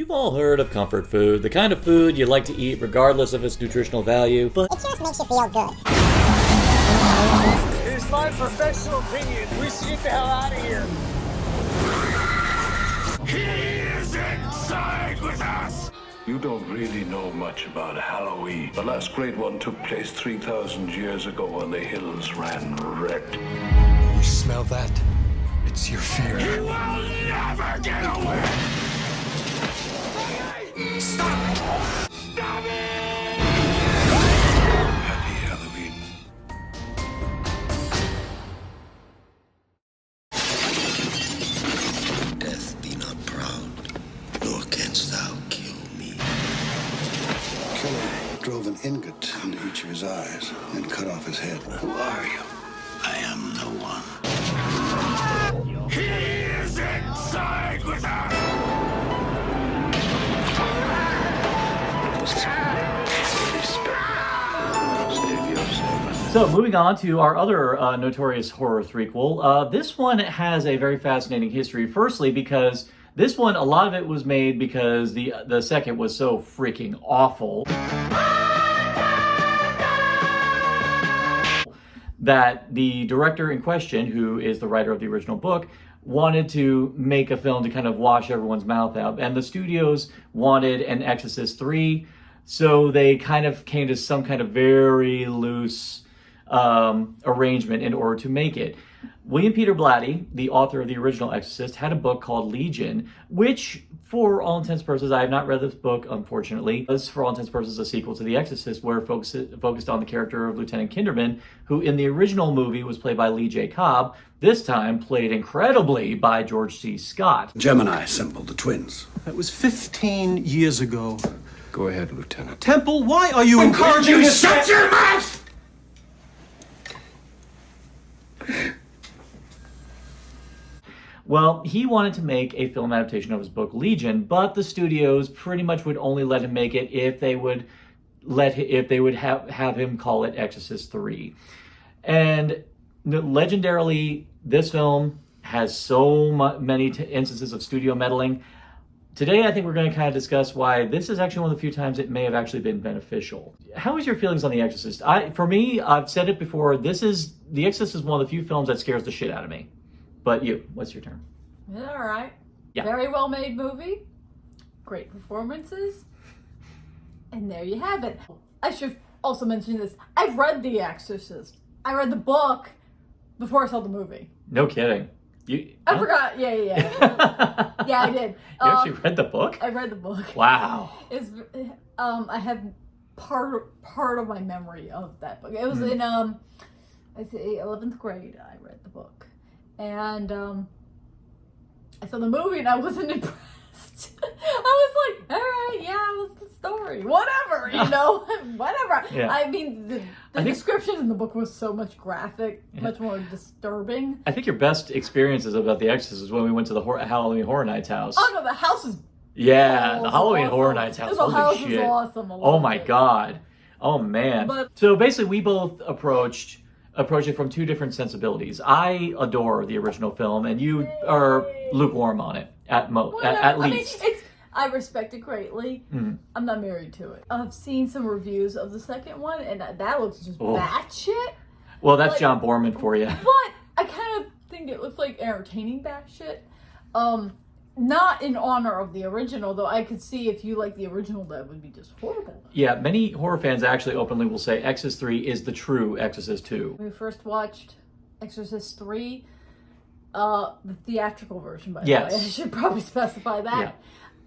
We've all heard of comfort food, the kind of food you like to eat regardless of its nutritional value, but it just makes you feel good. It's my professional opinion. We should get the hell out of here. He is inside with us! You don't really know much about Halloween. The last great one took place 3,000 years ago when the hills ran red. You smell that? It's your fear. You will never get away! Stop it! Stop it! Happy Halloween. Death be not proud, nor canst thou kill me. Killer drove an ingot into each of his eyes and cut off his head. Who are you? I am no one. He is inside with us! So, moving on to our other notorious horror threequel. This one has a very fascinating history. Firstly, because this one, a lot of it was made because the second was so freaking awful that the director in question, who is the writer of the original book, wanted to make a film to kind of wash everyone's mouth out. And the studios wanted an Exorcist III, so they kind of came to some kind of very loose arrangement in order to make it. William Peter Blatty, the author of the original Exorcist, had a book called Legion, which, for all intents and purposes, I have not read this book, unfortunately, was, for all intents and purposes, a sequel to The Exorcist, where it focused on the character of Lieutenant Kinderman, who in the original movie was played by Lee J. Cobb, this time played incredibly by George C. Scott. Gemini assembled the twins. That was 15 years ago. Go ahead, Lieutenant. Temple, why are you encouraging this? Shut your mouth! Well, he wanted to make a film adaptation of his book Legion, but the studios pretty much would only let him make it if they would have him call it Exorcist III. And legendarily, this film has so many instances of studio meddling. Today, I think we're going to kind of discuss why this is actually one of the few times it may have actually been beneficial. How is your feelings on The Exorcist? For me, I've said it before, The Exorcist is one of the few films that scares the shit out of me. But you, what's your turn? All right. Yeah. Very well made movie. Great performances. And there you have it. I should also mention this. I've read The Exorcist. I read the book before I saw the movie. No kidding. I forgot. Yeah. Yeah, I did. You actually read the book? I read the book. Wow. I have part of my memory of that book. It was in I say 11th grade. I read the book, and I saw the movie and I wasn't impressed. I was like, all right, yeah, it was the story, whatever, whatever. Yeah. I mean, the description in the book was so much graphic, much more disturbing. I think your best experiences about The Exorcist is when we went to the Halloween Horror Nights house. Oh no, the house is the Halloween Horror Nights house. The house Holy is shit! awesome. Oh my god! Oh man! So basically, we both approach it from two different sensibilities. I adore the original film, and you are lukewarm on it at least. I mean, I respect it greatly. I'm not married to it. I've seen some reviews of the second one, and that looks just batshit. Well, that's John Borman for you. But I kind of think it looks like entertaining batshit. Not in honor of the original, though. I could see if you like the original, that would be just horrible. Yeah, many horror fans actually openly will say Exorcist III is the true Exorcist II. When we first watched Exorcist III, the theatrical version, by the way, I should probably specify that.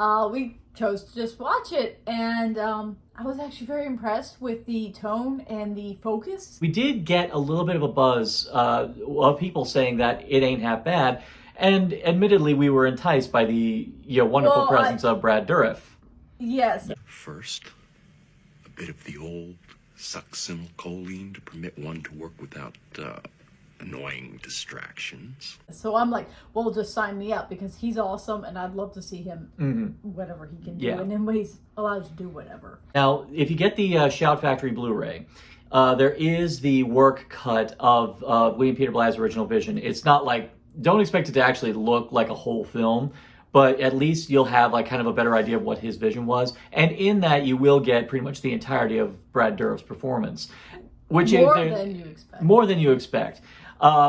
Yeah. We chose to just watch it, and I was actually very impressed with the tone and the focus. We did get a little bit of a buzz of people saying that it ain't half bad. And admittedly, we were enticed by the wonderful presence of Brad Dourif. Yes. First, a bit of the old succinylcholine to permit one to work without annoying distractions. So I'm like, well, just sign me up because he's awesome and I'd love to see him whatever he can do. Yeah. And then he's allowed to do whatever. Now, if you get the Shout Factory Blu-ray, there is the work cut of William Peter Blatty's original vision. It's not like, don't expect it to actually look like a whole film, but at least you'll have like kind of a better idea of what his vision was. And in that, you will get pretty much the entirety of Brad Dourif's performance, which More than you expect. More than you expect.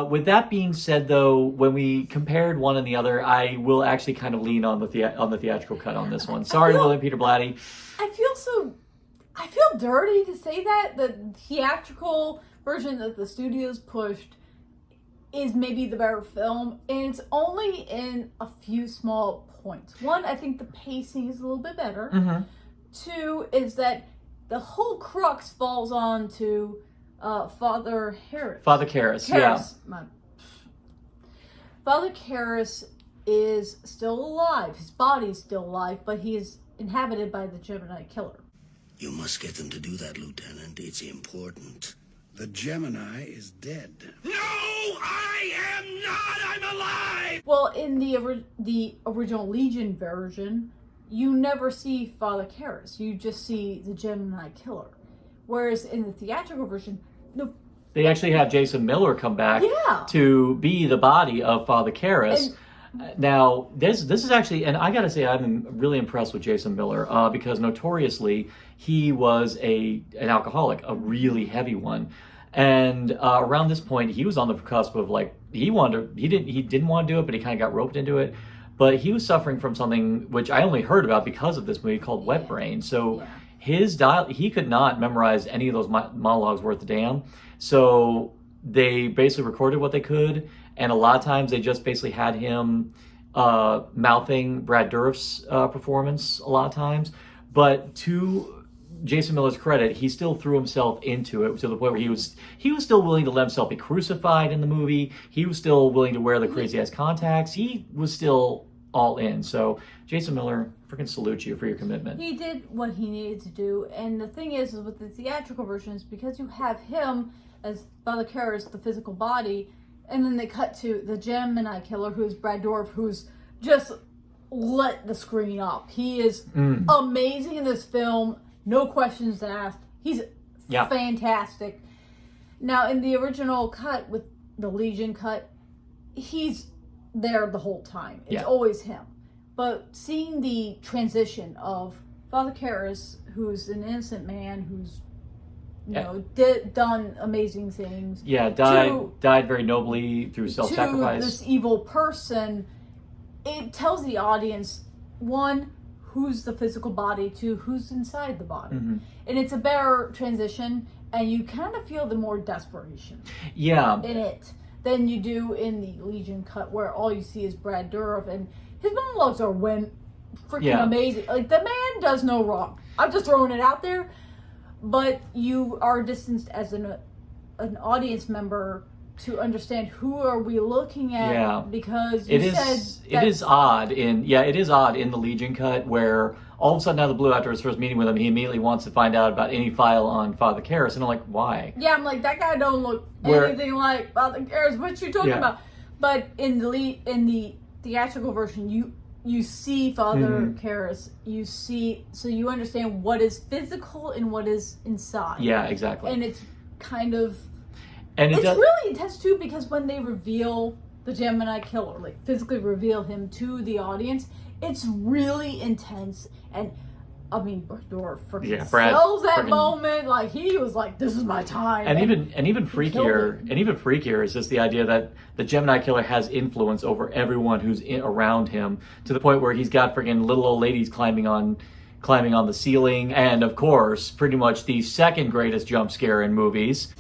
With that being said, though, when we compared one and the other, I will actually kind of lean on the theatrical cut on this one. Sorry, William Peter Blatty. I feel dirty to say that the theatrical version that the studios pushed is maybe the better film, and it's only in a few small points. One, I think the pacing is a little bit better. Mm-hmm. Two is that the whole crux falls on to Father Harris. Father Karras, yeah. Father Karras is still alive. His body's still alive, but he is inhabited by the Gemini killer. You must get them to do that, Lieutenant. It's important. The Gemini is dead. No, I am not! I'm alive! Well, in the original Legion version, you never see Father Karras. You just see the Gemini killer. Whereas in the theatrical version, no. They actually have Jason Miller come back Yeah. to be the body of Father Karras. Now, this is actually, and I gotta say, I'm really impressed with Jason Miller because notoriously he was an alcoholic, a really heavy one, and around this point he was on the cusp of like he didn't want to do it, but he kind of got roped into it. But he was suffering from something which I only heard about because of this movie called Wet Brain. So his he could not memorize any of those monologues worth a damn. So they basically recorded what they could. And a lot of times they just basically had him mouthing Brad Dourif's performance a lot of times. But to Jason Miller's credit, he still threw himself into it to the point where he was still willing to let himself be crucified in the movie. He was still willing to wear the crazy-ass contacts. He was still all in. So Jason Miller, freaking salute you for your commitment. He did what he needed to do. And the thing is with the theatrical versions, because you have him as Father Karras, the physical body, and then they cut to the Gemini killer, who's Brad Dourif, who's just lit the screen up. He is amazing in this film. No questions asked. He's fantastic. Now, in the original cut, with the Legion cut, he's there the whole time. It's always him. But seeing the transition of Father Karras, who's an innocent man, who's done amazing things. Yeah, died very nobly through self-sacrifice. To this evil person, it tells the audience, one, who's the physical body, two, who's inside the body. Mm-hmm. And it's a better transition, and you kind of feel the more desperation in it than you do in the Legion cut, where all you see is Brad Dourif, and his monologues are freaking amazing. Like, the man does no wrong. I'm just throwing it out there. But you are distanced as an audience member to understand who are we looking at because it is odd in the Legion cut where all of a sudden out of the blue after his first meeting with him he immediately wants to find out about any file on Father Karras, and I'm like, why? Yeah, I'm like, that guy don't look anything like Father Karras. What you talking about? But in the theatrical version, you see Father Karras, so you understand what is physical and what is inside. Yeah, exactly. And it's kind of, it's really intense too, because when they reveal the Gemini killer, like physically reveal him to the audience, it's really intense. And I mean, Brad Dourif sells that moment. Like, he was like, "This is my time." And even freakier is just the idea that the Gemini killer has influence over everyone who's around him, to the point where he's got freaking little old ladies climbing on the ceiling, and of course, pretty much the second greatest jump scare in movies.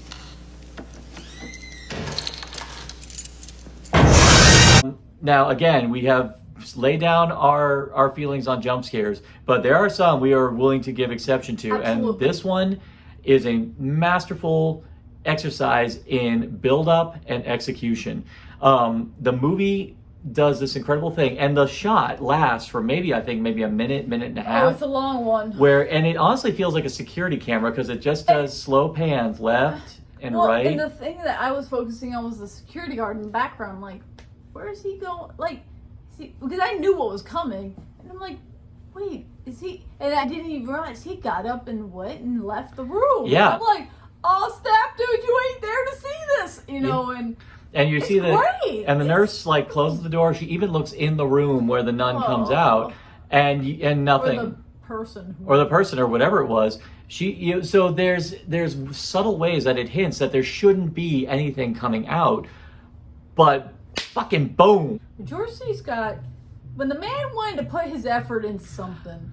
Now, again, we have lay down our feelings on jump scares, but there are some we are willing to give exception to. Absolutely. And this one is a masterful exercise in build-up and execution. The movie does this incredible thing, and the shot lasts for maybe a minute and a half. Oh, it's a long one. And it honestly feels like a security camera, because it just does slow pans left and right. And the thing that I was focusing on was the security guard in the background. Like, where is he going? Like, because I knew what was coming, and I'm like, wait, is he? And I didn't even realize he got up and went and left the room. Yeah. And I'm like, oh snap, dude, you ain't there to see this, and And you see that, great. and the nurse like closes the door. She even looks in the room where the nun comes out, and nothing. Or the person. Or the person, or whatever it was. So there's subtle ways that it hints that there shouldn't be anything coming out, but fucking boom. George C. Scott, when the man wanted to put his effort into something,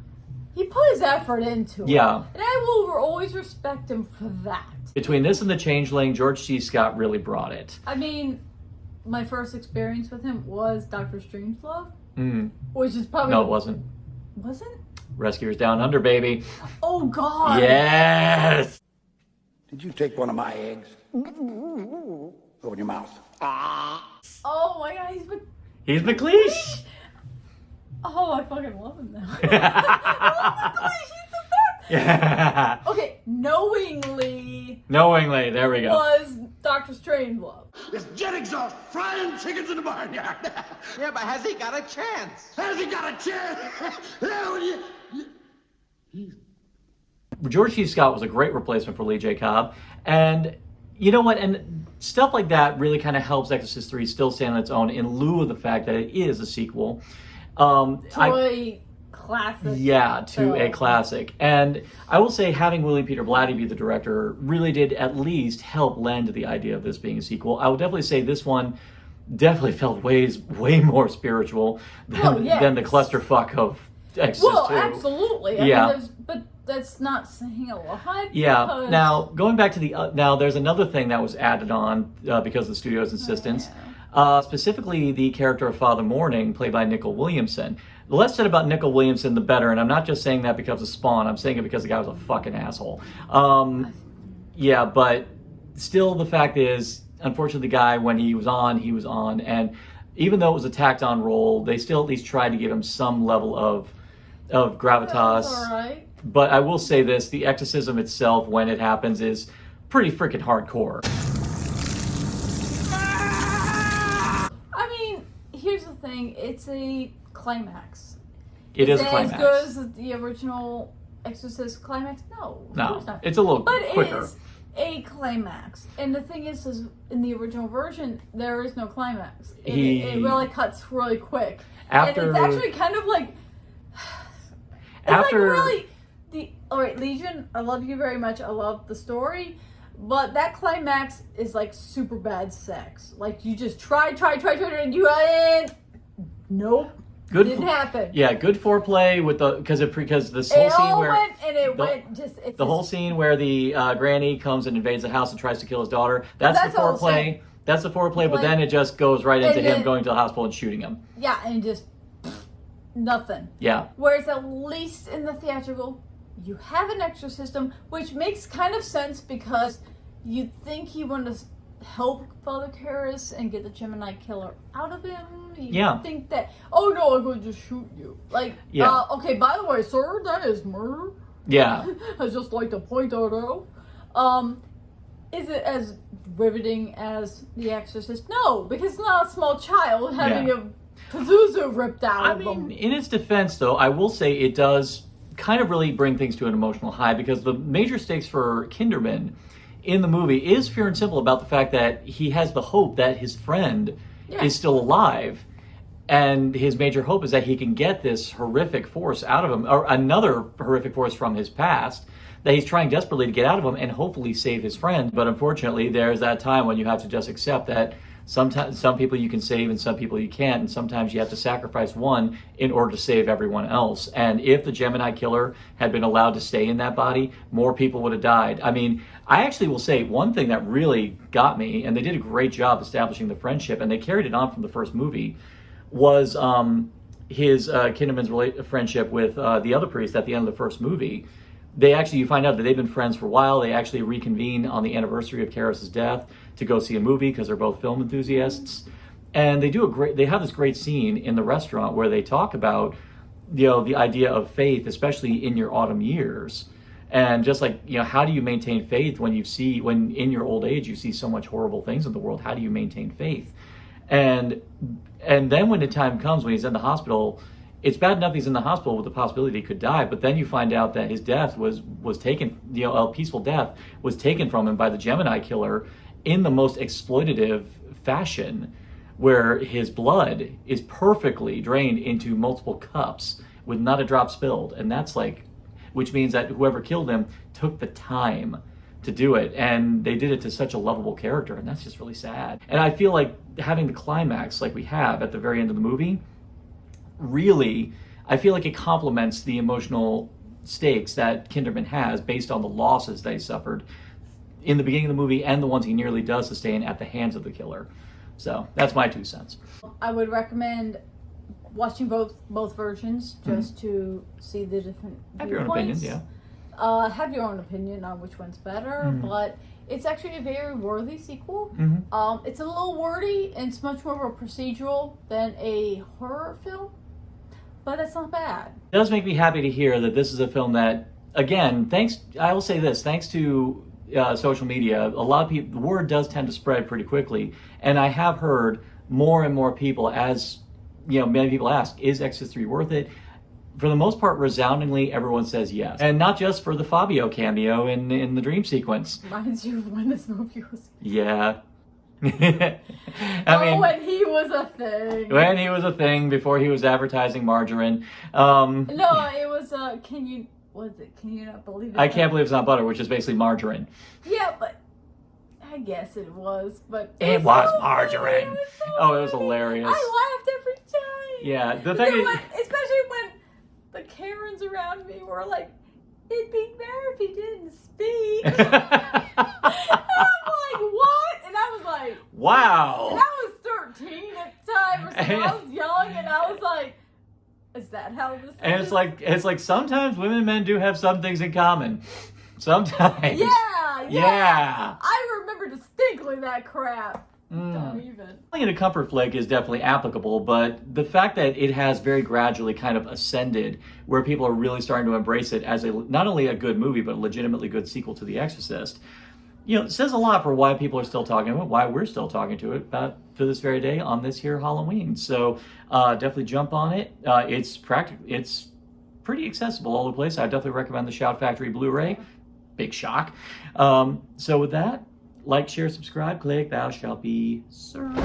he put his effort into it. Yeah. And I will always respect him for that. Between this and The Changeling, George C. Scott really brought it. I mean, my first experience with him was Dr. Strangelove, which is probably... No, it wasn't. Wasn't? Rescuers Down Under, baby. Oh, God. Yes! Did you take one of my eggs? Open your mouth. Oh, my God, He's McLeish! Oh, I fucking love him now. I love McLeish. He's the best. Yeah. Okay, knowingly Knowingly, there we go. was Dr. Strangelove. It's jet exhaust frying chickens in the barnyard. Yeah, but has he got a chance? Has he got a chance? George C. Scott was a great replacement for Lee J. Cobb. And you know what? And stuff like that really kind of helps Exorcist III still stand on its own in lieu of the fact that it is a sequel. To a classic. Yeah, to a classic. And I will say having William Peter Blatty be the director really did at least help lend to the idea of this being a sequel. I would definitely say this one definitely felt way more spiritual than the clusterfuck of Exorcist II. Well, absolutely. Yeah. I mean, but that's not saying a lot. Yeah. because- Now, going back to the... now, there's another thing that was added on because of the studio's insistence. Specifically, the character of Father Morning, played by Nicol Williamson. The less said about Nicol Williamson, the better. And I'm not just saying that because of Spawn. I'm saying it because the guy was a fucking asshole. Yeah, but still, the fact is, unfortunately, the guy, when he was on. And even though it was a tacked-on role, they still at least tried to give him some level of gravitas. That's all right. But I will say this, the exorcism itself, when it happens, is pretty freaking hardcore. I mean, here's the thing. It's a climax. It is a climax. As good as the original Exorcist climax? No. Of course No, not. it's a little But quicker. it is a climax. And the thing is in the original version, there is no climax. It really cuts really quick. After- and it's actually kind of like... After- like really... Alright, Legion, I love you very much. I love the story. But that climax is like super bad sex. Like you just try, and you nope. Good didn't happen. Yeah, good foreplay with because this whole It scene all where went and it went just... It's the whole scene where the granny comes and invades the house and tries to kill his daughter. That's the all I'm foreplay. saying. That's the foreplay, but Like- then it just goes right into and him then- going to the hospital and shooting him. Yeah, and just nothing. Yeah. Whereas at least in the theatrical, you have an exorcism, which makes kind of sense because you'd think you want to help Father Karras and get the Gemini killer out of him. You think that, oh no, I'm going to just shoot you. Like, okay, by the way, sir, that is murder. Yeah. I'd just like to point that out. Is it as riveting as The Exorcist? No, because it's not a small child having a Pazuzu ripped out of them. In its defense, though, I will say it does kind of really bring things to an emotional high because the major stakes for Kinderman in the movie is pure and simple about the fact that he has the hope that his friend is still alive. And his major hope is that he can get this horrific force out of him, or another horrific force from his past, that he's trying desperately to get out of him and hopefully save his friend. But unfortunately, there's that time when you have to just accept that sometimes some people you can save and some people you can't, and sometimes you have to sacrifice one in order to save everyone else. And if the Gemini killer had been allowed to stay in that body, more people would have died. I mean, I actually will say one thing that really got me, and they did a great job establishing the friendship, and they carried it on from the first movie, was his Kinderman's friendship with the other priest at the end of the first movie. They actually, you find out that they've been friends for a while. They actually reconvene on the anniversary of Karras' death to go see a movie because they're both film enthusiasts. And they have this great scene in the restaurant where they talk about, the idea of faith, especially in your autumn years. And just like, how do you maintain faith when in your old age you see so much horrible things in the world? How do you maintain faith? And then when the time comes when he's in the hospital, it's bad enough he's in the hospital with the possibility he could die, but then you find out that his death was taken, a peaceful death was taken from him by the Gemini killer in the most exploitative fashion where his blood is perfectly drained into multiple cups with not a drop spilled. And that's like, which means that whoever killed him took the time to do it, and they did it to such a lovable character, and that's just really sad. And I feel like having the climax like we have at the very end of the movie, really, I feel like it complements the emotional stakes that Kinderman has based on the losses that he suffered in the beginning of the movie and the ones he nearly does sustain at the hands of the killer. So that's my 2 cents. I would recommend watching both versions just to see the different Have your own opinion, viewpoints. Have your own opinion on which one's better, but it's actually a very worthy sequel. It's a little wordy, and it's much more of a procedural than a horror film, but that's not bad. It does make me happy to hear that this is a film that, again, I will say this, thanks to social media, a lot of people, the word does tend to spread pretty quickly, and I have heard more and more people, as many people ask, is Exorcist 3 worth it? For the most part, resoundingly, everyone says yes. And not just for the Fabio cameo in the dream sequence. Reminds you of when this movie was... Yeah. I mean, when he was a thing. When he was a thing, before he was advertising margarine. No, it was, can you not believe it? I can't believe it's not butter, which is basally margarine. Yeah, but I guess it was, but... It was so margarine. Funny. It was so Oh, it was funny. hilarious. I laughed every time. Yeah, the But thing then is... especially when the Karens around me were like, it'd be better if he didn't speak. And I'm like, what? And I was like... Wow. And I was 13 at the time, or something. I was young, and I was like, is that how this And is? it's like sometimes women and men do have some things in common. Sometimes. Yeah. I remember distinctly that crap. Don't even. In a comfort flick is definitely applicable, but the fact that it has very gradually kind of ascended, where people are really starting to embrace it as not only a good movie, but a legitimately good sequel to The Exorcist, it says a lot for why people are still talking about it, why we're still talking to it to this very day on this here Halloween. So definitely jump on it. It's pretty accessible all over the place. I definitely recommend the Shout Factory Blu-ray. Big shock. So with that, like, share, subscribe, click, thou shalt be served.